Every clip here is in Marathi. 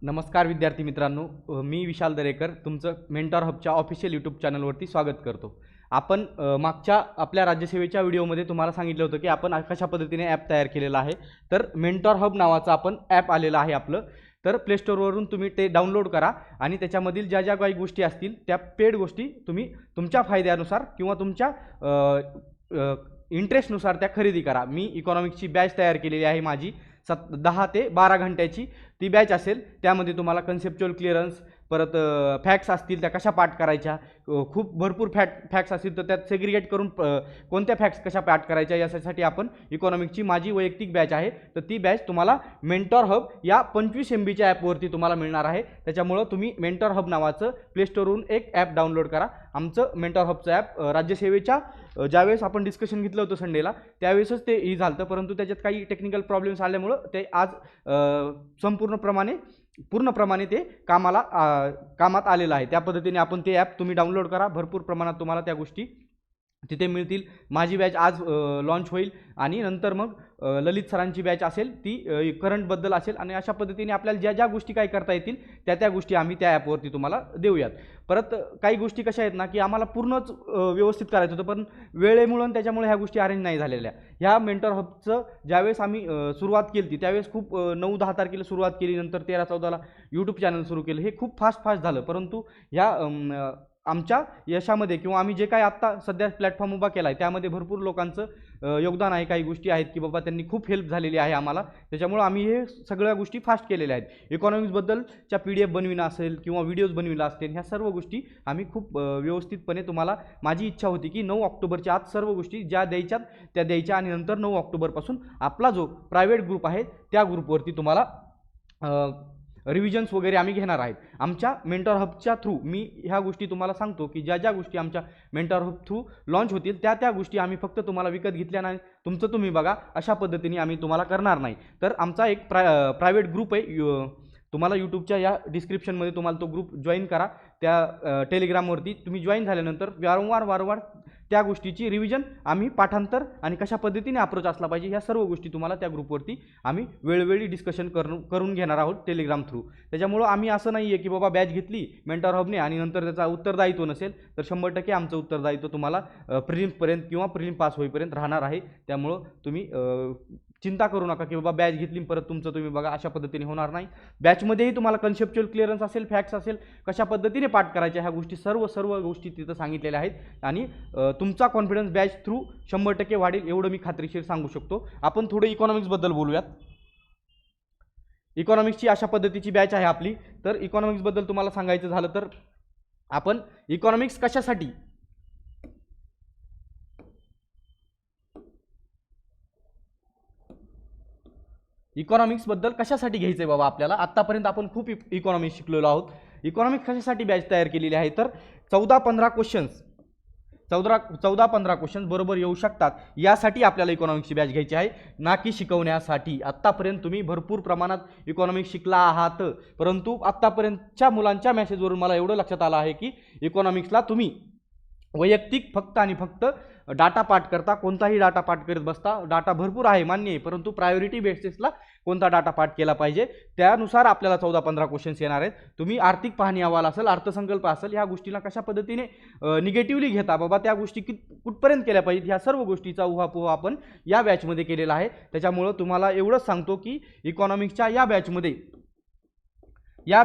नमस्कार विद्यार्थी मित्रांनो, मी विशाल दरेकर तुमचं मेंटॉर हबच्या ऑफिशियल यूट्यूब चॅनलवरती स्वागत करतो. आपण मागच्या आपल्या राज्यसेवेच्या व्हिडिओमध्ये तुम्हाला सांगितलं होतं की आपण कशा पद्धतीने ॲप तयार केलेला आहे. तर मेंटॉर हब नावाचं आपण ॲप आलेलं आहे आपलं. तर प्ले स्टोअरवरून तुम्ही ते डाउनलोड करा आणि त्याच्यामधील ज्या ज्या काही गोष्टी असतील त्या पेड गोष्टी तुम्ही तुमच्या फायद्यानुसार किंवा तुमच्या इंटरेस्टनुसार त्या खरेदी करा. मी इकॉनॉमिक्सची बॅच तयार केलेली आहे माझी 10 ते 12 घंट्याची ती बॅच असेल. त्यामध्ये तुम्हाला कन्सेप्च्युअल क्लिअरन्स, परत फॅक्ट्स असतील त्या कशा पाठ करायच्या, खूप भरपूर फॅक्ट्स असतील तर त्यात सेग्रिगेट करून कोणत्या फॅक्ट्स कशा पाठ करायच्या यासाठी आपण इकॉनॉमिक्सची माझी वैयक्तिक बॅच आहे. तर ती बॅच तुम्हाला मेंटॉर हब या 25 MBच्या ॲपवरती तुम्हाला मिळणार आहे. त्याच्यामुळं तुम्ही मेंटॉर हब नावाचं प्ले स्टोअरवरून एक ॲप डाउनलोड करा. आमचं मेंटॉर हबचं ॲप राज्यसेवेच्या ज्यावेळेस आपण डिस्कशन घेतलं होतं संडेला त्यावेळेसच ते झालं होतं, परंतु त्याच्यात काही टेक्निकल प्रॉब्लेम्स आल्यामुळं ते आज पूर्णप्रमाणे ते कामात आलेलं आहे. त्या पद्धतीने आपण ते ॲप तुम्ही डाउनलोड करा. भरपूर प्रमाणात तुम्हाला त्या गोष्टी तिथे मिळतील. माझी बॅच आज लॉन्च होईल आणि नंतर मग ललित सरांची बॅच असेल ती करंटबद्दल असेल आणि अशा पद्धतीने आपल्याला ज्या ज्या गोष्टी काय करता येतील त्या गोष्टी आम्ही त्या ॲपवरती तुम्हाला देऊयात. परत काही गोष्टी कशा आहेत ना की आम्हाला पूर्णच व्यवस्थित करायचं होतं, पण वेळेमुळे त्याच्यामुळे ह्या गोष्टी अरेंज नाही झालेल्या. ह्या मेंटॉर हबचं ज्यावेळेस आम्ही सुरुवात केली होती त्यावेळेस खूप 9-10 तारखेला सुरुवात केली, नंतर 13-14ला यूट्यूब चॅनल सुरू केलं. हे खूप फास्ट झालं, परंतु ह्या आमच्या यशामध्ये किंवा आम्ही जे काही आत्ता सध्या प्लॅटफॉर्म उभा केला आहे त्यामध्ये भरपूर लोकांचं योगदान आहे. काही गोष्टी आहेत की बाबा त्यांनी खूप हेल्प झालेली आहे आम्हाला, त्याच्यामुळं आम्ही हे सगळ्या गोष्टी फास्ट केलेल्या आहेत. इकॉनॉमिक्सबद्दलच्या PDF बनविणं असेल किंवा व्हिडिओज बनविला असतील, ह्या सर्व गोष्टी आम्ही खूप व्यवस्थितपणे तुम्हाला, माझी इच्छा होती की 9 ऑक्टोबरच्या आत सर्व गोष्टी ज्या द्यायच्यात त्या द्यायच्या आणि नंतर 9 ऑक्टोबरपासून आपला जो प्रायव्हेट ग्रुप आहे त्या ग्रुपवरती तुम्हाला रिव्हिजन्स वगैरे आम्ही घेणार आहेत. आमच्या मेंटॉर हबच्या थ्रू मी ह्या गोष्टी तुम्हाला सांगतो की ज्या ज्या गोष्टी आमच्या मेंटॉर हब थ्रू लॉन्च होतील त्या गोष्टी आम्ही फक्त तुम्हाला विकत घेतल्या नाही, तुमचं तुम्ही बघा अशा पद्धतीने आम्ही तुम्हाला करणार नाही. तर आमचा एक प्रायव्हेट ग्रुप आहे. तुम्हाला यूट्यूबच्या या डिस्क्रिप्शनमध्ये तुम्हाला तो ग्रुप जॉईन करा. त्या टेलिग्रामवरती तुम्ही जॉईन झाल्यानंतर वारंवार त्या गोष्टीची रिव्हिजन, आम्ही पाठांतर आणि कशा पद्धतीने अप्रोच असला पाहिजे ह्या सर्व गोष्टी तुम्हाला त्या ग्रुपवरती आम्ही वेळोवेळी डिस्कशन करून घेणार आहोत टेलिग्राम थ्रू. त्याच्यामुळं आम्ही असं नाही आहे की बाबा बॅच घेतली मेंटॉर हबने आणि नंतर त्याचा उत्तरदायित्व नसेल. तर 100% आमचं उत्तरदायित्व तुम्हाला प्रिलिम्सपर्यंत किंवा प्रिलिम पास होईपर्यंत राहणार आहे. त्यामुळं तुम्ही चिंता करू नका की बाबा बॅच घेतली परत तुमचं तुम्ही बघा, अशा पद्धतीने होणार नाही. बॅचमध्येही तुम्हाला कन्सेप्च्युअल क्लिअरन्स असेल, फॅक्ट्स असेल, कशा पद्धतीने पाठ करायच्या ह्या गोष्टी सर्व गोष्टी तिथं सांगितलेल्या आहेत आणि तुमचा कॉन्फिडन्स बॅच थ्रू 100% वाढेल एवढं मी खात्रीशीर सांगू शकतो. आपण थोडं इकॉनॉमिक्सबद्दल बोलूयात. इकॉनॉमिक्सची अशा पद्धतीची बॅच आहे आपली. तर इकॉनॉमिक्सबद्दल तुम्हाला सांगायचं झालं तर आपण इकॉनॉमिक्स कशासाठी घ्यायचं आहे बाबा आपल्याला. आत्तापर्यंत आपण खूप इकॉनॉमिक्स शिकलेलो आहोत. इकॉनॉमिक्स कशासाठी बॅच तयार केलेली आहे तर 14-15 क्वेश्चन्स बरोबर येऊ शकतात यासाठी आपल्याला इकॉनॉमिक्सची बॅच घ्यायची आहे, ना की शिकवण्यासाठी. आत्तापर्यंत तुम्ही भरपूर प्रमाणात इकॉनॉमिक्स शिकला आहात, परंतु आत्तापर्यंतच्या मुलांच्या मेसेजवरून मला एवढं लक्षात आलं आहे की इकॉनॉमिक्सला तुम्ही वैयक्तिक फक्त आणि फक्त डाटा पाठ करता. कोणताही डाटा पाठ करत बसता. डाटा भरपूर आहे मान्य आहे, परंतु प्रायोरिटी बेसिसला कोणता डाटा पाठ केला पाहिजे त्यानुसार आपल्याला 14-15 क्वेश्चन्स येणार आहेत. तुम्ही आर्थिक पाहणी अहवाल असेल, अर्थसंकल्प असेल, ह्या गोष्टीला कशा पद्धतीने निगेटिव्हली घेता बाबा, त्या गोष्टी कुठपर्यंत केल्या पाहिजेत, ह्या सर्व गोष्टीचा उहापोह आपण या बॅचमध्ये केलेला आहे. त्याच्यामुळं तुम्हाला एवढंच सांगतो की इकॉनॉमिक्सच्या या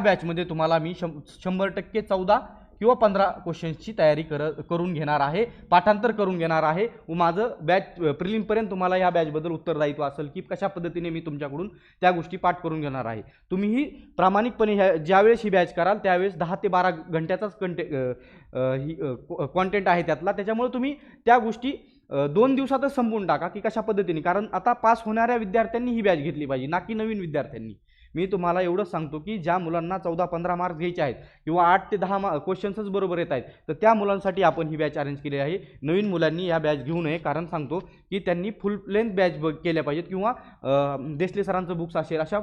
बॅचमध्ये तुम्हाला मी 100% 14 किंवा 15 क्वेश्चन्सची तयारी करून घेणार आहे, पाठांतर करून घेणार आहे. माझं बॅच प्रिलिमपर्यंत तुम्हाला या बॅचबद्दल उत्तरदायित्व असेल की कशा पद्धतीने मी तुमच्याकडून त्या गोष्टी पाठ करून घेणार आहे. तुम्हीही प्रामाणिकपणे ज्यावेळेस ही बॅच कराल त्यावेळेस 10 ते 12 घंट्याचाच कॉन्टेंट आहे त्यातला. त्याच्यामुळे तुम्ही त्या गोष्टी 2 दिवसातच संपवून टाका की कशा पद्धतीने, कारण आता पास होणाऱ्या विद्यार्थ्यांनी ही बॅच घेतली पाहिजे, ना की नवीन विद्यार्थ्यांनी. मी तुम्हाला एवढंच सांगतो की ज्या मुलांना 14-15 मार्क्स घ्यायचे आहेत किंवा 8 ते 10 क्वेश्चन्सच बरोबर येत आहेत तर त्या मुलांसाठी आपण ही बॅच अरेंज केली आहे. नवीन मुलांनी या बॅच घेऊ नये, कारण सांगतो की त्यांनी फुल लेंथ बॅच केल्या पाहिजेत किंवा देसले सरांचं बुक्स असेल अशा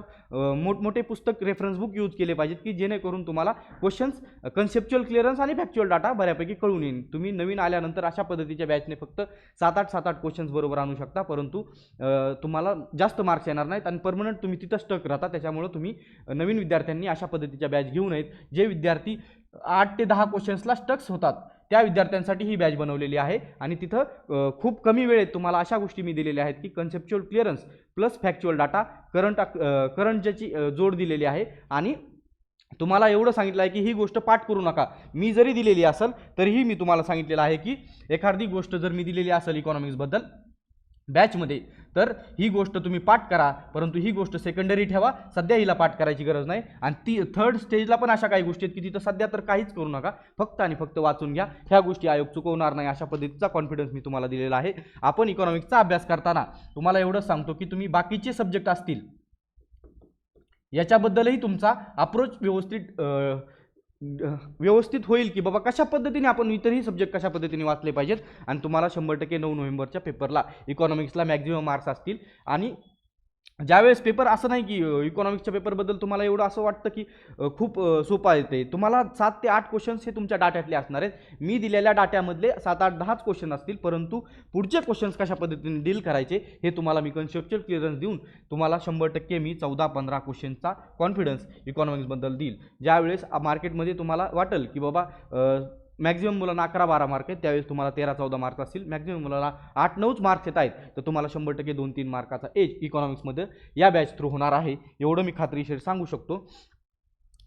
मोठमोठे पुस्तक रेफरन्स बुक यूज केले पाहिजेत की जेणेकरून तुम्हाला क्वेश्चन्स, कन्सेप्च्युअल क्लिअरन्स आणि फॅक्च्युअल डाटा बऱ्यापैकी कळून येईल. तुम्ही नवीन आल्यानंतर अशा पद्धतीच्या बॅचने फक्त 7-8 क्वेश्चन्स बरोबर आणू शकता, परंतु तुम्हाला जास्त मार्क्स येणार नाहीत आणि परमनंट तुम्ही तिथं स्टक राहता. त्याच्यामुळे त्याच्यामुळे तुम्ही नवीन विद्यार्थ्यांनी अशा पद्धतीच्या बॅच घेऊ नयेत. जे विद्यार्थी 8 ते 10 क्वेश्चन्सला स्टक्स होतात त्या विद्यार्थ्यांसाठी ही बॅच बनवलेली आहे. आणि तिथं खूप कमी वेळेत तुम्हाला अशा गोष्टी मी दिलेल्या आहेत की conceptual clearance plus factual data, current ज्याची जोड दिलेली आहे. आणि तुम्हाला एवढं सांगितलं आहे की ही गोष्ट पाठ करू नका. मी जरी दिलेली असेल तरीही मी तुम्हाला सांगितलेलं आहे की एखादी गोष्ट जर मी दिलेली असेल इकॉनॉमिक्सबद्दल बॅचमध्ये तर ही गोष्ट तुम्ही पाठ करा, परंतु ही गोष्ट सेकंडरी ठेवा. सध्या हिला पाठ करायची गरज नाही. आणि ती थर्ड स्टेजला पण अशा काही गोष्टी आहेत की तिथं सध्या तर काहीच करू नका, फक्त आणि फक्त वाचून घ्या. ह्या गोष्टी आयोग चुकवणार नाही अशा पद्धतीचा कॉन्फिडन्स मी तुम्हाला दिलेला आहे. आपण इकॉनॉमिक्सचा अभ्यास करताना तुम्हाला एवढंच सांगतो की तुम्ही बाकीचे सब्जेक्ट असतील याच्याबद्दलही तुमचा अप्रोच व्यवस्थित होईल की बाबा कशा पद्धतीने आपण इतरही सब्जेक्ट कशा पद्धतीने वाचले पाहिजेत. आणि तुम्हाला 100% 9 नोव्हेंबरच्या पेपरला इकॉनॉमिक्सला मॅक्झिमम मार्क्स असतील. आणि ज्यावेळेस पेपर असं नाही की इकॉनॉमिक्सच्या पेपरबद्दल तुम्हाला एवढं असं वाटतं की खूप सोपं येते, तुम्हाला 7 ते 8 क्वेश्चन्स हे तुमच्या डाट्यातले असणार आहेत. मी दिलेल्या डाट्यामधले 7, 8, 10च क्वेश्चन असतील, परंतु पुढचे क्वेश्चन्स कशा पद्धतीने डील करायचे हे तुम्हाला मी कन्सेप्च्युअल क्लिअरन्स देऊन तुम्हाला 100% मी 14-15 क्वेश्चनचा कॉन्फिडन्स इकॉनॉमिक्सबद्दल देईल. ज्यावेळेस मार्केटमध्ये तुम्हाला वाटेल की बाबा मॅक्झिमम मुलांना 11-12 मार्क आहेत, त्यावेळेस तुम्हाला 13-14 मार्क असतील. मॅक्झिमम मुलांना 8-9 मार्क्स येत आहेत तर तुम्हाला 100% 2-3 मार्काचा एज इकॉनॉमिक्समध्ये या बॅच थ्रू होणार आहे. एवढं मी खात्रीशीर सांगू शकतो.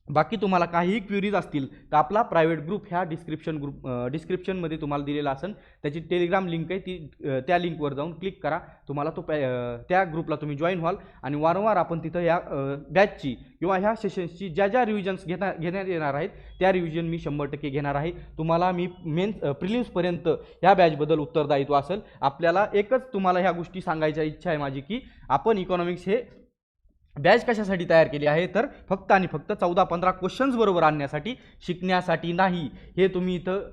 बाकी तुम्हाला काहीही क्वेरीज असतील तर आपला प्रायव्हेट ग्रुप ह्या डिस्क्रिप्शनमध्ये तुम्हाला दिलेला असेल, त्याची टेलिग्राम लिंक आहे, ती त्या लिंकवर जाऊन क्लिक करा. तुम्हाला त्या ग्रुपला तुम्ही जॉईन व्हाल. आणि वारंवार आपण तिथं या बॅचची किंवा ह्या सेशन्सची ज्या रिव्हिजन्स घेण्यात येणार आहेत त्या रिव्हिजन मी 100% घेणार आहे. तुम्हाला मी प्रिलिम्सपर्यंत ह्या बॅचबद्दल उत्तरदायित्व असेल. आपल्याला एकच तुम्हाला ह्या गोष्टी सांगायच्या इच्छा आहे माझी की आपण इकॉनॉमिक्स हे बॅच कशासाठी तयार केली आहे तर फक्त आणि फक्त 14-15 क्वेश्चन्स बरोबर आणण्यासाठी, शिकण्यासाठी नाही. हे तुम्ही इथं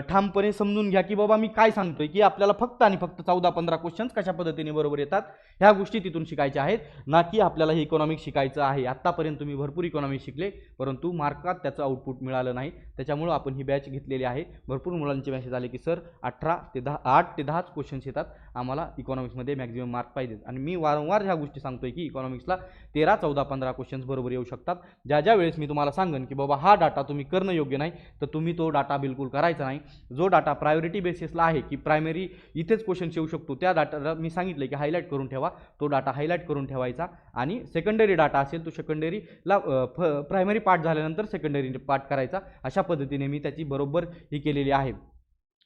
ठामपणे समजून घ्या की बाबा मी काय सांगतोय की आपल्याला फक्त आणि फक्त 14-15 क्वेश्चन्स कशा पद्धतीने बरोबर येतात ह्या गोष्टी तिथून शिकायच्या आहेत, ना की आपल्याला हे इकॉनॉमिक्स शिकायचं आहे. आत्तापर्यंत तुम्ही भरपूर इकॉनॉमिक्स शिकले परंतु मार्कात त्याचं आउटपुट मिळालं नाही. त्याच्यामुळं आपण ही बॅच घेतलेली आहे. भरपूर मुलांचे मेसेज आले की सर 8 ते 10च क्वेश्चन्स येतात, आम्हाला इकॉनॉमिक्समध्ये मॅक्झिमम मार्क पाहिजेत. आणि मी वारंवार ह्या गोष्टी सांगतोय की इकॉनॉमिक्सला 13, 14, 15 क्वेश्चन्स बरोबर येऊ शकतात. ज्या वेळेस मी तुम्हाला सांगेन की बाबा हा डाटा तुम्ही करणं योग्य नाही तर तुम्ही तो डाटा बिलकुल करायचा नाही. जो डाटा प्रायोरिटी बेसिसला आहे की प्रायमरी इथेच क्वेश्चन येऊ शकतो त्या डाटाला मी सांगितलं की हायलाईट करून ठेवा, तो डाटा हायलाईट करून ठेवायचा. आणि सेकंडरी डाटा असेल तो सेकंडरीला प्रायमरी पार्ट झाल्यानंतर सेकंडरी पार्ट करायचा. अशा पद्धतीने मी त्याची बरोबर ही केलेली आहे.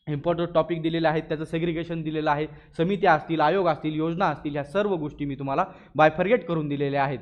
इम्पॉर्टंट टॉपिक दिलेले आहेत, त्याचं सेग्रिगेशन दिलेलं आहे, समित्या असतील, आयोग असतील, योजना असतील, ह्या सर्व गोष्टी मी तुम्हाला बायफर्गेट करून दिलेल्या आहेत.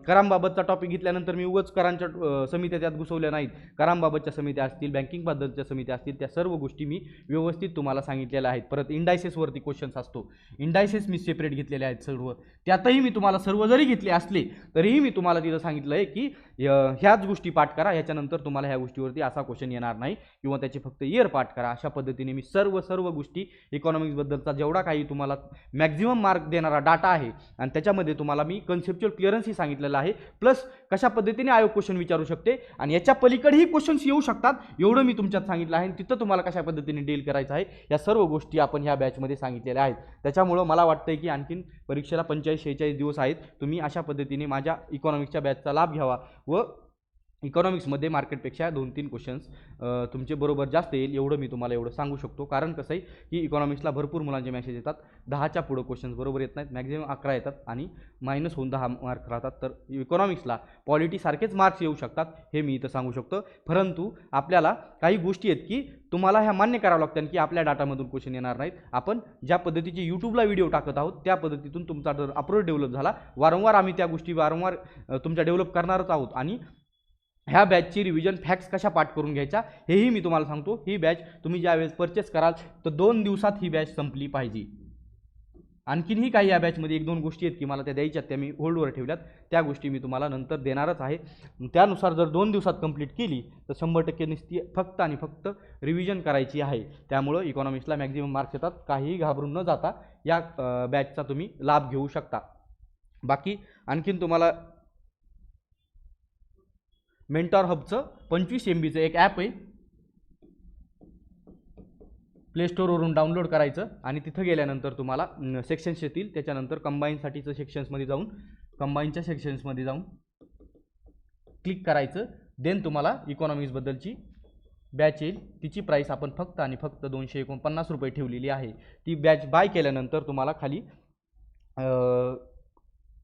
करांबाबतचा टॉपिक घेतल्यानंतर मी उगाच करांच्या समित्या त्यात घुसवल्या नाहीत. करांबाबतच्या समित्या असतील, बँकिंगबद्दलच्या समित्या असतील, त्या सर्व गोष्टी मी व्यवस्थित तुम्हाला सांगितलेल्या आहेत. परत इंडायसेसवरती क्वेश्चन्स असतो, इंडायसेस मी सेपरेट घेतलेले आहेत सर्व, त्यातही मी तुम्हाला सर्व जरी घेतले असले तरीही मी तुम्हाला तिथं सांगितलं आहे की ह्याच गोष्टी पाठ करा, ह्याच्यानंतर तुम्हाला ह्या गोष्टीवरती असा क्वेश्चन येणार नाही किंवा त्याचे फक्त इयर पाठ करा. अशा पद्धतीने मी सर्व गोष्टी इकॉनॉमिक्सबद्दलचा जेवढा काही तुम्हाला मॅक्झिमम मार्क देणारा डाटा आहे आणि त्याच्यामध्ये तुम्हाला मी कन्सेप्च्युअल क्लिअरन्सही सांगितलेलं आहे, प्लस कशा पद्धतीने आयोग क्वेश्चन विचारू शकते आणि याच्या पलीकडेही क्वेश्चन्स येऊ शकतात एवढं मी तुमच्यात सांगितलं आहे. तिथं तुम्हाला कशा पद्धतीने डील करायचं आहे या सर्व गोष्टी आपण ह्या बॅचमध्ये सांगितलेल्या आहेत. त्याच्यामुळं मला वाटतंय की आणखीन परीक्षेला 45-46 दिवस आहेत. तुम्ही अशा पद्धतीने माझ्या इकॉनॉमिक्सच्या बॅचचा लाभ घ्यावा व इकॉनॉमिक्समध्ये मार्केटपेक्षा 2-3 क्वेश्चन्स तुमचे बरोबर जास्त येईल एवढं मी तुम्हाला एवढं सांगू शकतो. कारण कसं आहे की इकॉनॉमिक्सला भरपूर मुलांचे मेसेज येतात, 10च्या पुढं क्वेश्चन्स बरोबर येत नाहीत, मॅक्झिमम 11 येतात आणि मायनस होऊन 10 मार्क राहतात. तर इकॉनॉमिक्सला पॉलिटीसारखेच मार्क्स येऊ शकतात हे मी इथं सांगू शकतो. परंतु आपल्याला काही गोष्टी आहेत की तुम्हाला ह्या मान्य करावं लागतात की आपल्या डाटामधून क्वेश्चन येणार नाहीत. आपण ज्या पद्धतीचे यूट्यूबला व्हिडिओ टाकत आहोत त्या पद्धतीतून तुमचा जर अप्रोच डेव्हलप झाला, वारंवार आम्ही त्या गोष्टी वारंवार तुमच्या डेव्हलप करणारच आहोत. आणि ह्या बॅचची रिव्हिजन फॅक्ट्स कशा पाठ करून घ्यायच्या हेही मी तुम्हाला सांगतो. ही बॅच तुम्ही ज्यावेळेस परचेस कराल तर 2 दिवसात ही बॅच संपली पाहिजे. आणखीनही काही या बॅचमध्ये 1-2 गोष्टी आहेत की मला त्या द्यायच्यात, त्या मी होल्डवर ठेवल्यात, त्या गोष्टी मी तुम्हाला नंतर देणारच आहे. त्यानुसार जर 2 दिवसात कंप्लीट केली तर 100% निस्ती फक्त आणि फक्त रिव्हिजन करायची आहे. त्यामुळं इकॉनॉमिक्सला मॅक्झिमम मार्क्स येतात. काहीही घाबरून न जाता या बॅचचा तुम्ही लाभ घेऊ शकता. बाकी आणखीन तुम्हाला मेंटॉर हबचं 25 MBचं एक ॲप आहे, प्ले स्टोअरवरून डाउनलोड करायचं आणि तिथं गेल्यानंतर तुम्हाला सेक्शन्स येतील. त्याच्यानंतर कंबाईनसाठीचं सेक्शन्समध्ये जाऊन कंबाईनच्या सेक्शन्समध्ये जाऊन क्लिक करायचं. देन तुम्हाला इकॉनॉमिक्सबद्दलची बॅच येईल. तिची प्राईस आपण फक्त आणि फक्त 249 रुपये ठेवलेली आहे. ती बॅच बाय केल्यानंतर तुम्हाला खाली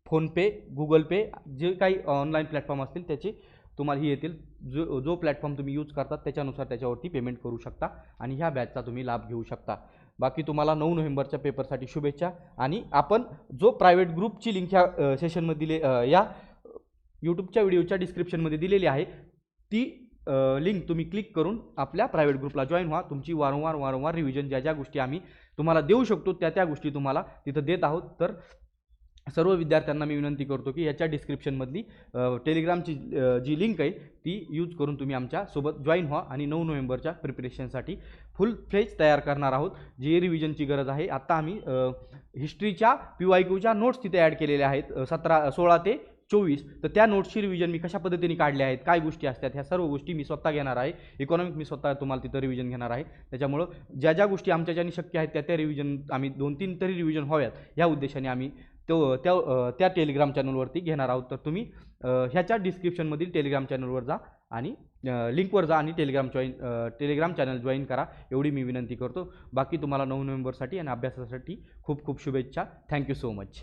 फोनपे, गुगल पे, जे काही ऑनलाईन प्लॅटफॉर्म असतील त्याचे तुम्हाला ही येतील. जो प्लॅटफॉर्म तुम्ही यूज करतात त्याच्यानुसार त्याच्यावरती पेमेंट करू शकता आणि ह्या बॅचचा तुम्ही लाभ घेऊ शकता. बाकी तुम्हाला 9 नोव्हेंबरच्या पेपरसाठी शुभेच्छा. आणि आपण जो प्रायव्हेट ग्रुपची लिंक ह्या सेशनमध्ये या यूट्यूबच्या व्हिडिओच्या डिस्क्रिप्शनमध्ये दिलेली आहे, ती लिंक तुम्ही क्लिक करून आपल्या प्रायव्हेट ग्रुपला जॉईन व्हा. तुमची वारंवार रिव्हिजन ज्या गोष्टी आम्ही तुम्हाला देऊ शकतो त्या गोष्टी तुम्हाला तिथं देत आहोत. तर सर्व विद्यार्थ्यांना मी विनंती करतो की याच्या डिस्क्रिप्शनमधली टेलिग्रामची जी लिंक आहे ती यूज करून तुम्ही आमच्यासोबत जॉईन व्हा आणि 9 नोव्हेंबरच्या प्रिपरेशनसाठी फुल फ्लेज तयार करणार आहोत. जी रिव्हिजनची गरज आहे. आत्ता आम्ही हिस्ट्रीच्या PYQच्या नोट्स तिथे ॲड केलेल्या आहेत 16 ते 24. तर त्या नोट्सची रिव्हिजन मी कशा पद्धतीने काढल्या आहेत, काय गोष्टी असतात, ह्या सर्व गोष्टी मी स्वतः घेणार आहे. इकॉनॉमिक मी स्वतः तुम्हाला तिथं रिव्हिजन घेणार आहे. त्याच्यामुळं ज्या गोष्टी आमच्याच्याने शक्य आहेत त्या रिव्हिजन आम्ही 2-3 तरी रिव्हिजन व्हाव्यात ह्या उद्देशाने आम्ही त्या टेलिग्राम चॅनलवरती घेणार आहोत. तर तुम्ही ह्याच्या डिस्क्रिप्शनमधील टेलिग्राम चॅनलवर जा आणि लिंकवर जा आणि टेलिग्राम चॅनल जॉईन करा, एवढी मी विनंती करतो. बाकी तुम्हाला 9 नोव्हेंबरसाठी आणि अभ्यासासाठी खूप खूप शुभेच्छा. Thank you so much.